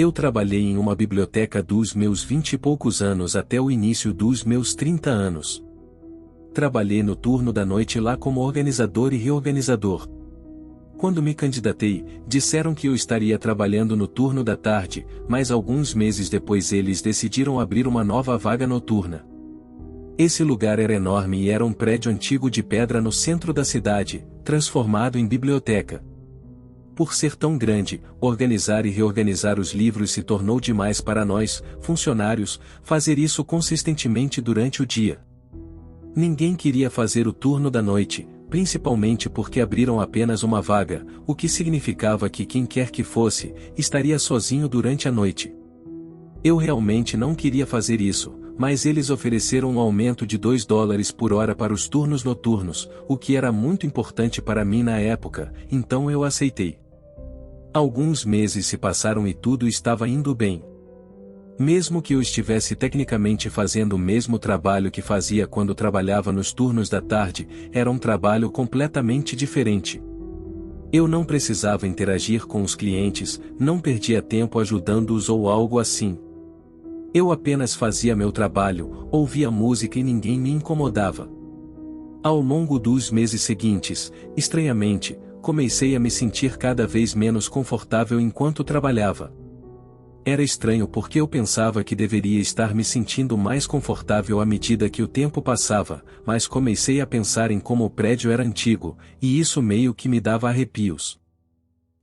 Eu trabalhei em uma biblioteca dos meus 20 e poucos anos até o início dos meus 30 anos. Trabalhei no turno da noite lá como organizador e reorganizador. Quando me candidatei, disseram que eu estaria trabalhando no turno da tarde, mas alguns meses depois eles decidiram abrir uma nova vaga noturna. Esse lugar era enorme e era um prédio antigo de pedra no centro da cidade, transformado em biblioteca. Por ser tão grande, organizar e reorganizar os livros se tornou demais para nós, funcionários, fazer isso consistentemente durante o dia. Ninguém queria fazer o turno da noite, principalmente porque abriram apenas uma vaga, o que significava que quem quer que fosse, estaria sozinho durante a noite. Eu realmente não queria fazer isso, mas eles ofereceram um aumento de $2 por hora para os turnos noturnos, o que era muito importante para mim na época, então eu aceitei. Alguns meses se passaram e tudo estava indo bem. Mesmo que eu estivesse tecnicamente fazendo o mesmo trabalho que fazia quando trabalhava nos turnos da tarde, era um trabalho completamente diferente. Eu não precisava interagir com os clientes, não perdia tempo ajudando-os ou algo assim. Eu apenas fazia meu trabalho, ouvia música e ninguém me incomodava. Ao longo dos meses seguintes, estranhamente, comecei a me sentir cada vez menos confortável enquanto trabalhava. Era estranho porque eu pensava que deveria estar me sentindo mais confortável à medida que o tempo passava, mas comecei a pensar em como o prédio era antigo, e isso meio que me dava arrepios.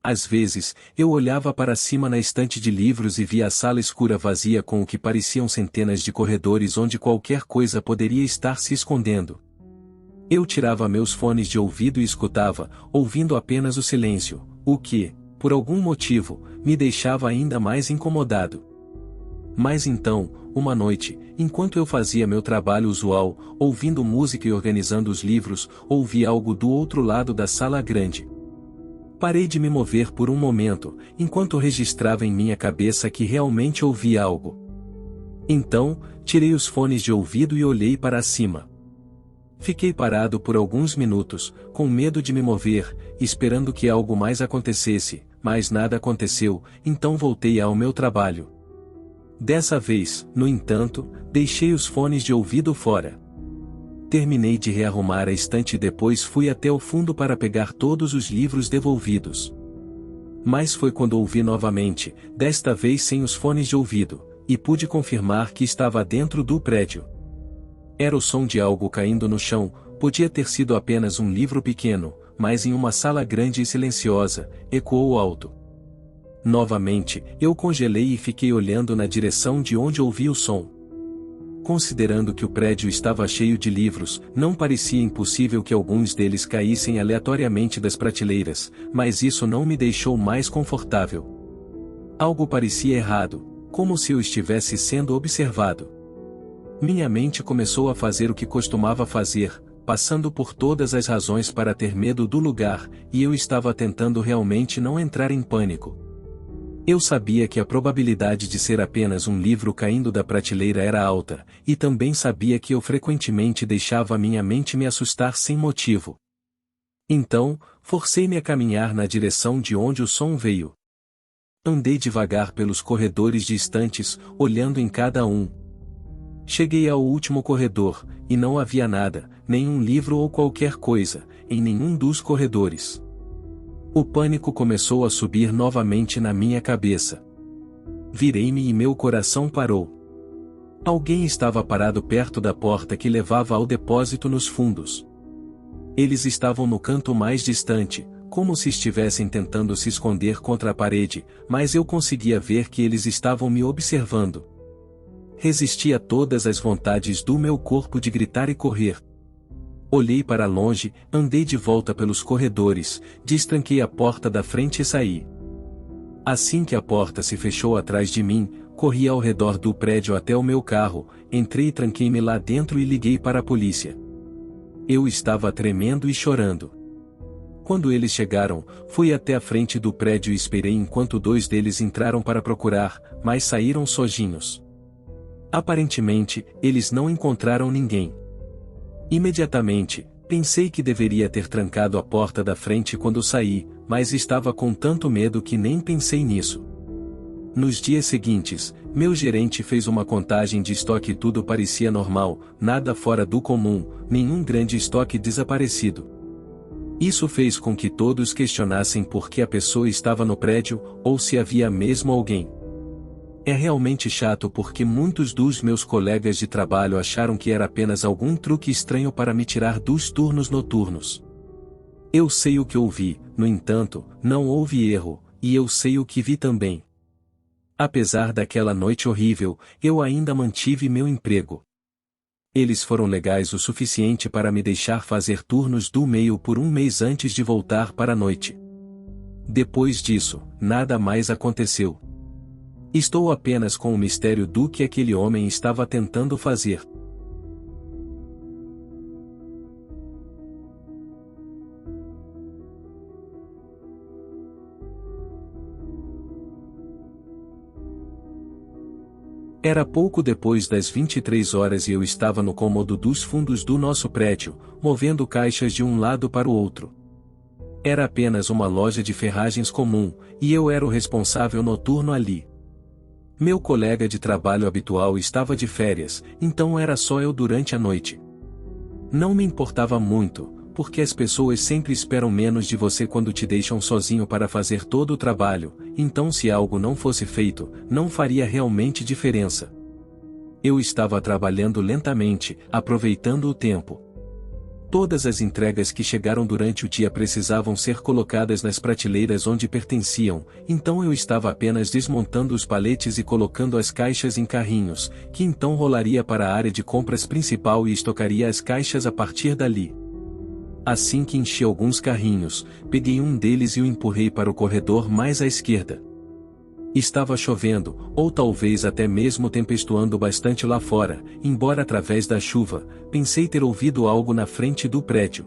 Às vezes, eu olhava para cima na estante de livros e via a sala escura vazia com o que pareciam centenas de corredores onde qualquer coisa poderia estar se escondendo. Eu tirava meus fones de ouvido e escutava, ouvindo apenas o silêncio, o que, por algum motivo, me deixava ainda mais incomodado. Mas então, uma noite, enquanto eu fazia meu trabalho usual, ouvindo música e organizando os livros, ouvi algo do outro lado da sala grande. Parei de me mover por um momento, enquanto registrava em minha cabeça que realmente ouvi algo. Então, tirei os fones de ouvido e olhei para cima. Fiquei parado por alguns minutos, com medo de me mover, esperando que algo mais acontecesse, mas nada aconteceu, então voltei ao meu trabalho. Dessa vez, no entanto, deixei os fones de ouvido fora. Terminei de rearrumar a estante e depois fui até o fundo para pegar todos os livros devolvidos. Mas foi quando ouvi novamente, desta vez sem os fones de ouvido, e pude confirmar que estava dentro do prédio. Era o som de algo caindo no chão, podia ter sido apenas um livro pequeno, mas em uma sala grande e silenciosa, ecoou alto. Novamente, eu congelei e fiquei olhando na direção de onde ouvi o som. Considerando que o prédio estava cheio de livros, não parecia impossível que alguns deles caíssem aleatoriamente das prateleiras, mas isso não me deixou mais confortável. Algo parecia errado, como se eu estivesse sendo observado. Minha mente começou a fazer o que costumava fazer, passando por todas as razões para ter medo do lugar, e eu estava tentando realmente não entrar em pânico. Eu sabia que a probabilidade de ser apenas um livro caindo da prateleira era alta, e também sabia que eu frequentemente deixava minha mente me assustar sem motivo. Então, forcei-me a caminhar na direção de onde o som veio. Andei devagar pelos corredores distantes, olhando em cada um. Cheguei ao último corredor, e não havia nada, nenhum livro ou qualquer coisa, em nenhum dos corredores. O pânico começou a subir novamente na minha cabeça. Virei-me e meu coração parou. Alguém estava parado perto da porta que levava ao depósito nos fundos. Eles estavam no canto mais distante, como se estivessem tentando se esconder contra a parede, mas eu conseguia ver que eles estavam me observando. Resisti a todas as vontades do meu corpo de gritar e correr. Olhei para longe, andei de volta pelos corredores, destranquei a porta da frente e saí. Assim que a porta se fechou atrás de mim, corri ao redor do prédio até o meu carro, entrei e tranquei-me lá dentro e liguei para a polícia. Eu estava tremendo e chorando. Quando eles chegaram, fui até a frente do prédio e esperei enquanto 2 deles entraram para procurar, mas saíram sozinhos. Aparentemente, eles não encontraram ninguém. Imediatamente, pensei que deveria ter trancado a porta da frente quando saí, mas estava com tanto medo que nem pensei nisso. Nos dias seguintes, meu gerente fez uma contagem de estoque e tudo parecia normal, nada fora do comum, nenhum grande estoque desaparecido. Isso fez com que todos questionassem por que a pessoa estava no prédio, ou se havia mesmo alguém. É realmente chato porque muitos dos meus colegas de trabalho acharam que era apenas algum truque estranho para me tirar dos turnos noturnos. Eu sei o que ouvi, no entanto, não houve erro, e eu sei o que vi também. Apesar daquela noite horrível, eu ainda mantive meu emprego. Eles foram legais o suficiente para me deixar fazer turnos do meio por um mês antes de voltar para a noite. Depois disso, nada mais aconteceu. Estou apenas com o mistério do que aquele homem estava tentando fazer. Era pouco depois das 23 horas e eu estava no cômodo dos fundos do nosso prédio, movendo caixas de um lado para o outro. Era apenas uma loja de ferragens comum, e eu era o responsável noturno ali. Meu colega de trabalho habitual estava de férias, então era só eu durante a noite. Não me importava muito, porque as pessoas sempre esperam menos de você quando te deixam sozinho para fazer todo o trabalho, então se algo não fosse feito, não faria realmente diferença. Eu estava trabalhando lentamente, aproveitando o tempo. Todas as entregas que chegaram durante o dia precisavam ser colocadas nas prateleiras onde pertenciam, então eu estava apenas desmontando os paletes e colocando as caixas em carrinhos, que então rolaria para a área de compras principal e estocaria as caixas a partir dali. Assim que enchi alguns carrinhos, peguei um deles e o empurrei para o corredor mais à esquerda. Estava chovendo, ou talvez até mesmo tempestuando bastante lá fora, embora através da chuva, pensei ter ouvido algo na frente do prédio.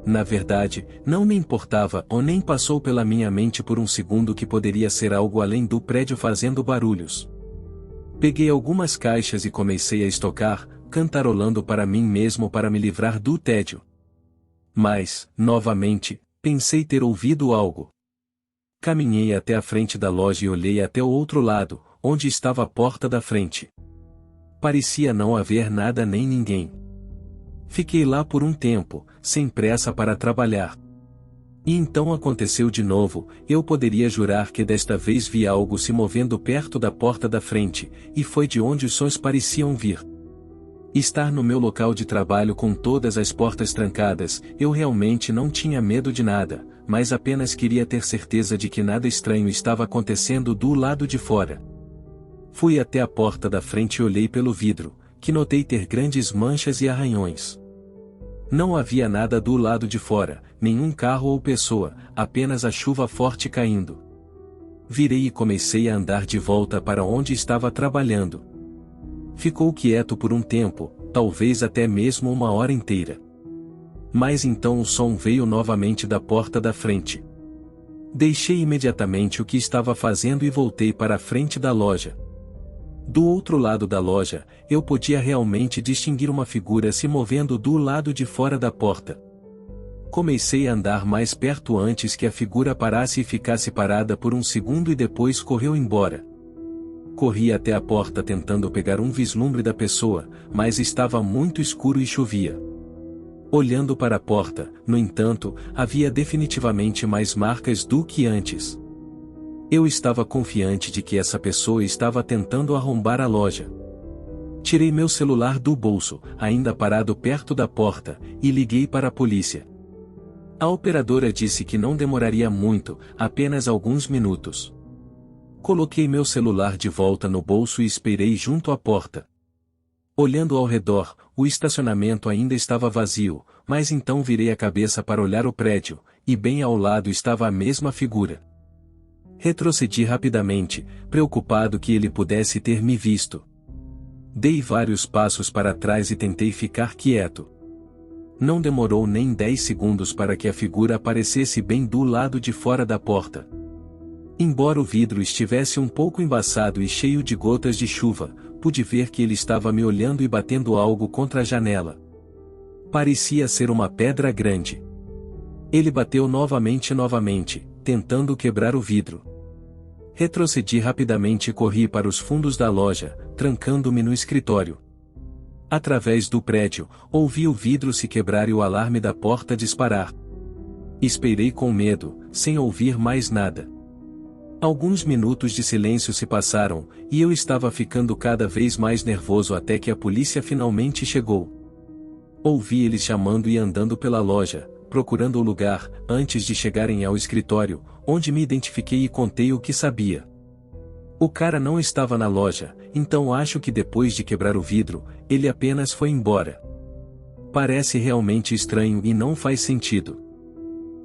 Na verdade, não me importava ou nem passou pela minha mente por um segundo que poderia ser algo além do prédio fazendo barulhos. Peguei algumas caixas e comecei a estocar, cantarolando para mim mesmo para me livrar do tédio. Mas, novamente, pensei ter ouvido algo. Caminhei até a frente da loja e olhei até o outro lado, onde estava a porta da frente. Parecia não haver nada nem ninguém. Fiquei lá por um tempo, sem pressa para trabalhar. E então aconteceu de novo, eu poderia jurar que desta vez vi algo se movendo perto da porta da frente, e foi de onde os sons pareciam vir. Estar no meu local de trabalho com todas as portas trancadas, eu realmente não tinha medo de nada, mas apenas queria ter certeza de que nada estranho estava acontecendo do lado de fora. Fui até a porta da frente e olhei pelo vidro, que notei ter grandes manchas e arranhões. Não havia nada do lado de fora, nenhum carro ou pessoa, apenas a chuva forte caindo. Virei e comecei a andar de volta para onde estava trabalhando. Ficou quieto por um tempo, talvez até mesmo uma hora inteira. Mas então o som veio novamente da porta da frente. Deixei imediatamente o que estava fazendo e voltei para a frente da loja. Do outro lado da loja, eu podia realmente distinguir uma figura se movendo do lado de fora da porta. Comecei a andar mais perto antes que a figura parasse e ficasse parada por um segundo e depois correu embora. Corri até a porta tentando pegar um vislumbre da pessoa, mas estava muito escuro e chovia. Olhando para a porta, no entanto, havia definitivamente mais marcas do que antes. Eu estava confiante de que essa pessoa estava tentando arrombar a loja. Tirei meu celular do bolso, ainda parado perto da porta, e liguei para a polícia. A operadora disse que não demoraria muito, apenas alguns minutos. Coloquei meu celular de volta no bolso e esperei junto à porta. Olhando ao redor, o estacionamento ainda estava vazio, mas então virei a cabeça para olhar o prédio, e bem ao lado estava a mesma figura. Retrocedi rapidamente, preocupado que ele pudesse ter me visto. Dei vários passos para trás e tentei ficar quieto. Não demorou nem 10 segundos para que a figura aparecesse bem do lado de fora da porta. Embora o vidro estivesse um pouco embaçado e cheio de gotas de chuva, pude ver que ele estava me olhando e batendo algo contra a janela. Parecia ser uma pedra grande. Ele bateu novamente, tentando quebrar o vidro. Retrocedi rapidamente e corri para os fundos da loja, trancando-me no escritório. Através do prédio, ouvi o vidro se quebrar e o alarme da porta disparar. Esperei com medo, sem ouvir mais nada. Alguns minutos de silêncio se passaram, e eu estava ficando cada vez mais nervoso até que a polícia finalmente chegou. Ouvi eles chamando e andando pela loja, procurando o lugar, antes de chegarem ao escritório, onde me identifiquei e contei o que sabia. O cara não estava na loja, então acho que depois de quebrar o vidro, ele apenas foi embora. Parece realmente estranho e não faz sentido.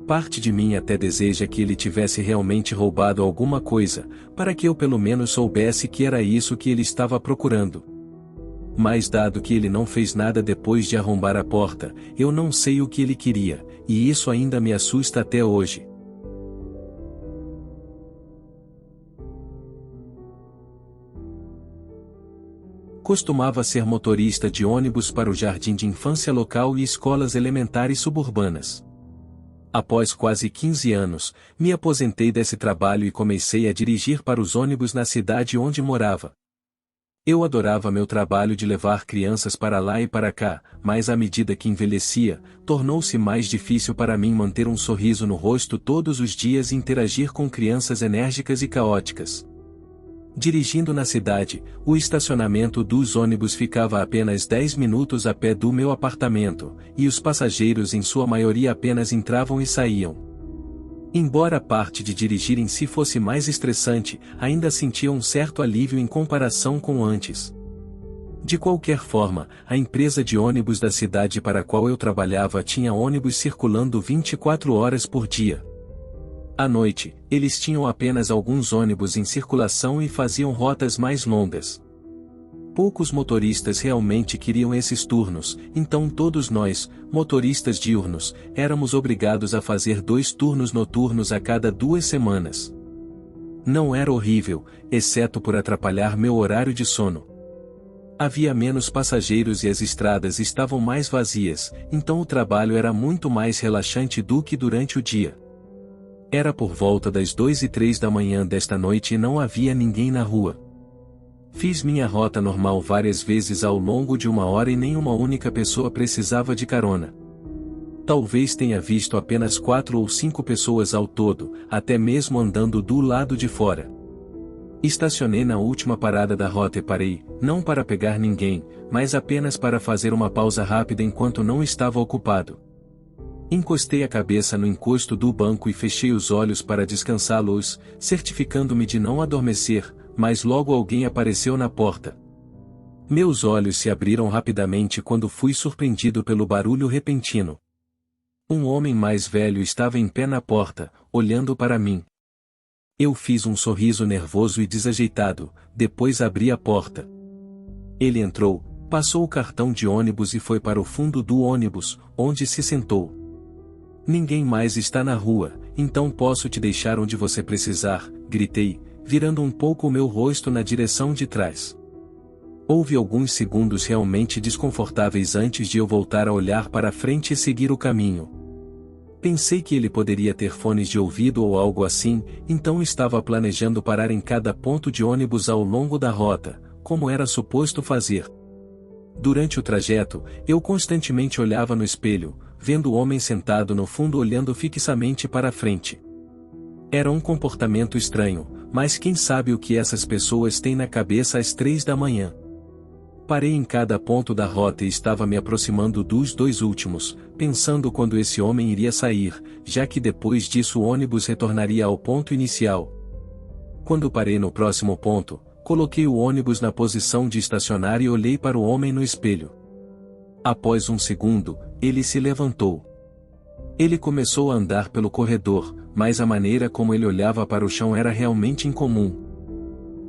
Parte de mim até deseja que ele tivesse realmente roubado alguma coisa, para que eu pelo menos soubesse que era isso que ele estava procurando. Mas dado que ele não fez nada depois de arrombar a porta, eu não sei o que ele queria, e isso ainda me assusta até hoje. Costumava ser motorista de ônibus para o jardim de infância local e escolas elementares suburbanas. Após quase 15 anos, me aposentei desse trabalho e comecei a dirigir para os ônibus na cidade onde morava. Eu adorava meu trabalho de levar crianças para lá e para cá, mas à medida que envelhecia, tornou-se mais difícil para mim manter um sorriso no rosto todos os dias e interagir com crianças enérgicas e caóticas. Dirigindo na cidade, o estacionamento dos ônibus ficava a apenas 10 minutos a pé do meu apartamento, e os passageiros em sua maioria apenas entravam e saíam. Embora a parte de dirigir em si fosse mais estressante, ainda sentia um certo alívio em comparação com antes. De qualquer forma, a empresa de ônibus da cidade para a qual eu trabalhava tinha ônibus circulando 24 horas por dia. À noite, eles tinham apenas alguns ônibus em circulação e faziam rotas mais longas. Poucos motoristas realmente queriam esses turnos, então todos nós, motoristas diurnos, éramos obrigados a fazer 2 turnos noturnos a cada 2 semanas. Não era horrível, exceto por atrapalhar meu horário de sono. Havia menos passageiros e as estradas estavam mais vazias, então o trabalho era muito mais relaxante do que durante o dia. Era por volta das 2:03 da manhã desta noite e não havia ninguém na rua. Fiz minha rota normal várias vezes ao longo de 1 hora e nenhuma única pessoa precisava de carona. Talvez tenha visto apenas 4 ou 5 pessoas ao todo, até mesmo andando do lado de fora. Estacionei na última parada da rota e parei, não para pegar ninguém, mas apenas para fazer uma pausa rápida enquanto não estava ocupado. Encostei a cabeça no encosto do banco e fechei os olhos para descansá-los, certificando-me de não adormecer, mas logo alguém apareceu na porta. Meus olhos se abriram rapidamente quando fui surpreendido pelo barulho repentino. Um homem mais velho estava em pé na porta, olhando para mim. Eu fiz um sorriso nervoso e desajeitado, depois abri a porta. Ele entrou, passou o cartão de ônibus e foi para o fundo do ônibus, onde se sentou. Ninguém mais está na rua, então posso te deixar onde você precisar, gritei, virando um pouco o meu rosto na direção de trás. Houve alguns segundos realmente desconfortáveis antes de eu voltar a olhar para frente e seguir o caminho. Pensei que ele poderia ter fones de ouvido ou algo assim, então estava planejando parar em cada ponto de ônibus ao longo da rota, como era suposto fazer. Durante o trajeto, eu constantemente olhava no espelho, vendo o homem sentado no fundo olhando fixamente para a frente. Era um comportamento estranho, mas quem sabe o que essas pessoas têm na cabeça às 3 da manhã. Parei em cada ponto da rota e estava me aproximando dos 2 últimos, pensando quando esse homem iria sair, já que depois disso o ônibus retornaria ao ponto inicial. Quando parei no próximo ponto, coloquei o ônibus na posição de estacionar e olhei para o homem no espelho. Após um segundo, ele se levantou. Ele começou a andar pelo corredor, mas a maneira como ele olhava para o chão era realmente incomum.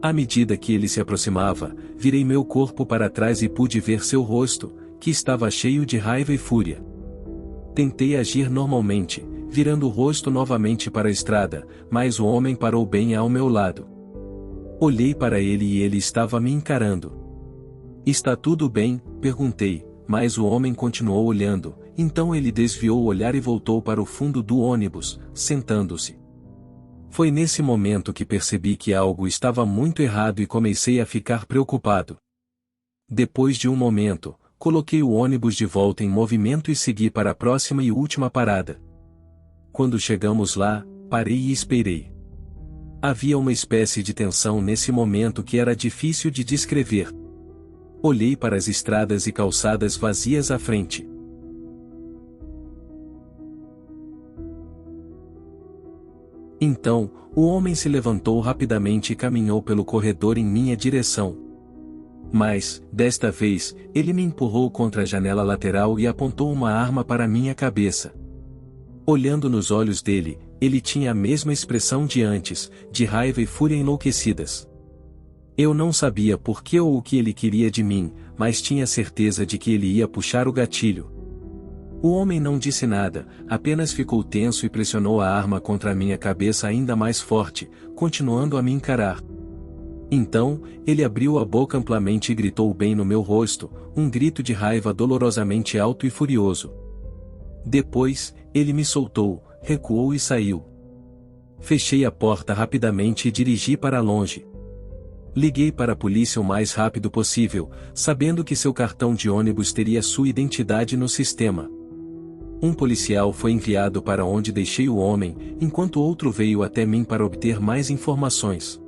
À medida que ele se aproximava, virei meu corpo para trás e pude ver seu rosto, que estava cheio de raiva e fúria. Tentei agir normalmente, virando o rosto novamente para a estrada, mas o homem parou bem ao meu lado. Olhei para ele e ele estava me encarando. "Está tudo bem?", perguntei, mas o homem continuou olhando, então ele desviou o olhar e voltou para o fundo do ônibus, sentando-se. Foi nesse momento que percebi que algo estava muito errado e comecei a ficar preocupado. Depois de um momento, coloquei o ônibus de volta em movimento e segui para a próxima e última parada. Quando chegamos lá, parei e esperei. Havia uma espécie de tensão nesse momento que era difícil de descrever. Olhei para as estradas e calçadas vazias à frente. Então, o homem se levantou rapidamente e caminhou pelo corredor em minha direção. Mas, desta vez, ele me empurrou contra a janela lateral e apontou uma arma para minha cabeça. Olhando nos olhos dele, ele tinha a mesma expressão de antes, de raiva e fúria enlouquecidas. Eu não sabia por que ou o que ele queria de mim, mas tinha certeza de que ele ia puxar o gatilho. O homem não disse nada, apenas ficou tenso e pressionou a arma contra a minha cabeça ainda mais forte, continuando a me encarar. Então, ele abriu a boca amplamente e gritou bem no meu rosto, um grito de raiva dolorosamente alto e furioso. Depois, ele me soltou, recuou e saiu. Fechei a porta rapidamente e dirigi para longe. Liguei para a polícia o mais rápido possível, sabendo que seu cartão de ônibus teria sua identidade no sistema. Um policial foi enviado para onde deixei o homem, enquanto outro veio até mim para obter mais informações.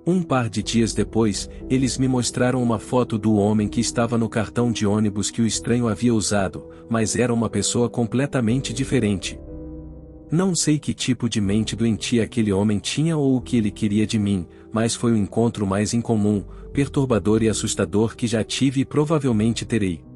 Um par de dias depois, eles me mostraram uma foto do homem que estava no cartão de ônibus que o estranho havia usado, mas era uma pessoa completamente diferente. Não sei que tipo de mente doentia aquele homem tinha ou o que ele queria de mim, mas foi o encontro mais incomum, perturbador e assustador que já tive e provavelmente terei.